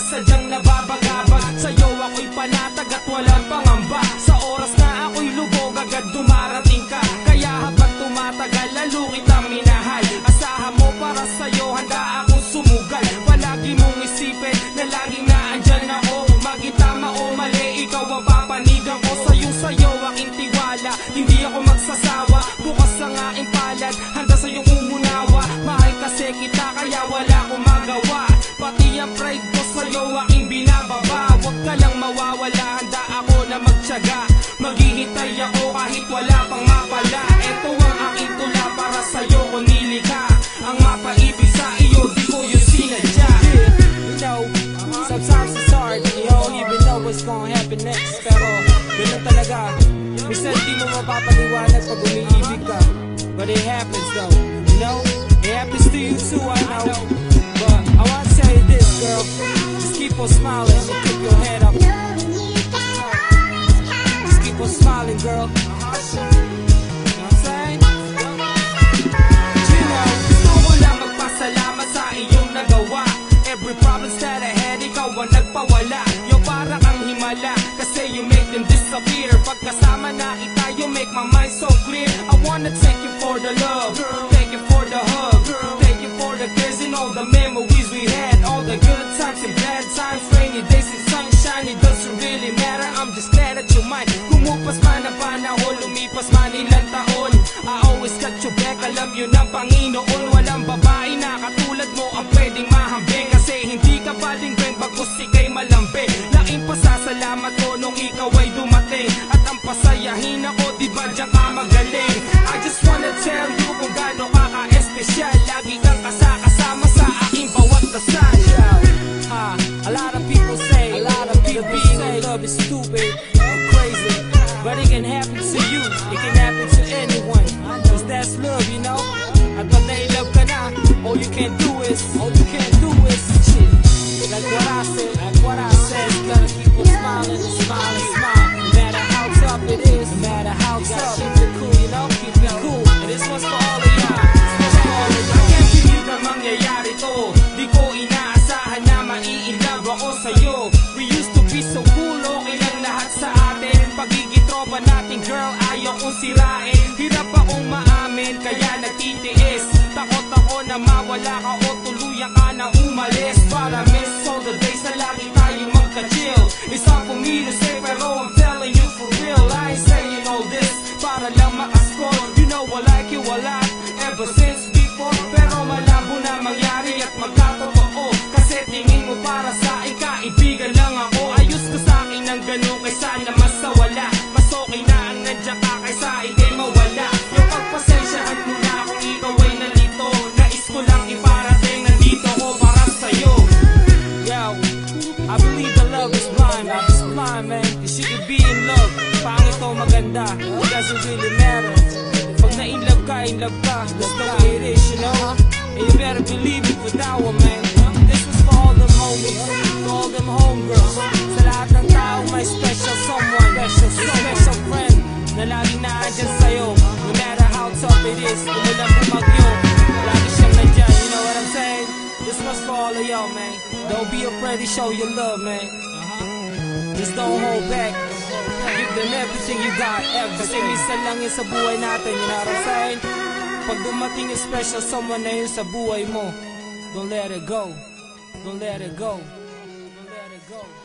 Sadyang nababagabag sa'yo ako'y panatag at walang pangamba. Sa oras na ako'y lubog agad dumarating ka. Kaya habang tumatagal lalo kitang minahal. Asahan mo para sa'yo handa akong sumugal. Palagi mong isipin na laging naandyan ako. Magitama o mali ikaw ang papanigan ko. Sa'yo aking tiwala, hindi ako magsasawa. Bukas ang aking palad, handa sa'yong umunawa. Mahal kasi kita kaya wala akong magawa. Pati ang pride ko sa'yo aking binababa. Huwag ka lang mawawala, handa ako na magtiyaga. Maghihintay ako kahit wala pang mapala. Ito ang aking tula para sa'yo ko nilikha. Ang mapaibig sa iyo, di ko yung sinadya. You know, sometimes it's hard. You don't even know what's gonna happen next. Pero, ganun talaga. Minsan di mo mapapaliwanag pag umiibig ka. But it happens though, you know? It happens to you too, I know. But I wanna tell you this, girl. Just keep on smiling and keep your head up. Just keep on smiling, girl. You know what I'm saying? You know, gusto ko lang magpasalamat sa iyong nagawa. Every problems that I had, ikaw ang nagpawala. Yo, para kang himala, kasi you make them disappear. Pagkasama na kita, you make my mind so clear. I wanna take you for the love, take you for the hug, take you for the cares and all the memories we had. All the good times and bad times, rainy days and sunshine, it doesn't really matter. I'm just glad that you're mine. Kumupas man ang panahon, lumipas man ilang taon, I always got your back, alam yun ang Panginoon. Walang babae na katulad mo ang pwedeng mahambing. Kasi hindi ka baling-beng, bagkus ika'y malambing. Laking pasasalamat ko nung ikaw ay dumating. At ang pasayahin ako, di ba diyan ka magaling. I just wanna tell you kung gaano ka ka-espesyal. Lagi kang kasama sa aking bawat dasal. A lot of people say being in love is stupid or crazy. But it can happen to you, it can happen to anyone. Cause that's love, you know. At pag na-love ka na, all you can do is shit. Like what I said, you gotta keep on smiling and smiling, smile. No matter how tough it is, no matter how tough, keep it cool, you know, keep it cool. And this one's for all of y'all, this one's for all of y'all. I can't believe na mangyayari to. Di ko inaasahan na mai-inlove ako sa'yo. We used to be so cool, okay lang lahat sa atin. Pagiging tropa natin, girl, ayaw kong sirain. Hirap akong maamin, kaya nagtitiis. Takot ako na mawala ka o tuluyan ka na umalis. But I miss all the days na lagi tayong magka-chill. It's hard for me to say, pero I'm telling you for real. I ain't saying all this para lang makascroll. You know I like you a lot, ever since before. Pero malabo na mangyari at magkatotoo. Kasi tingin mo para sa kaibigan lang ako. Ayos ka sa akin ng ganun kaysa na mas wala. Mas okay na ang nandiyan ka kaysa ikay mawala. Yung pagpasensyahan mo na kung ikaw ay nalito. Nais ko lang iparating, nandito ko para sa'yo. Yo, I believe the love is blind. I'm just blind, man. You shouldn't be in love. Pangit o maganda, it doesn't really matter. Pag na-in-love ka, that's the way it is, you know. And you better believe it with that one, man. This was for all them homies, for all them homegirls. Sa lahat ng taong may special someone, special friend na laging naandyan sa'yo. No matter how tough it is, kung walang bumagyo, lagi siyang nandyan, you know what I'm saying? This was for all of y'all, man. Don't be afraid to show your love, man. Just don't hold back. Give them everything you got, everything. Minsan lang yun sa buhay natin, you know what I'm saying? Pag dumating yung special someone na yun sa buhay mo, don't let it go. Don't let it go. Don't let it go.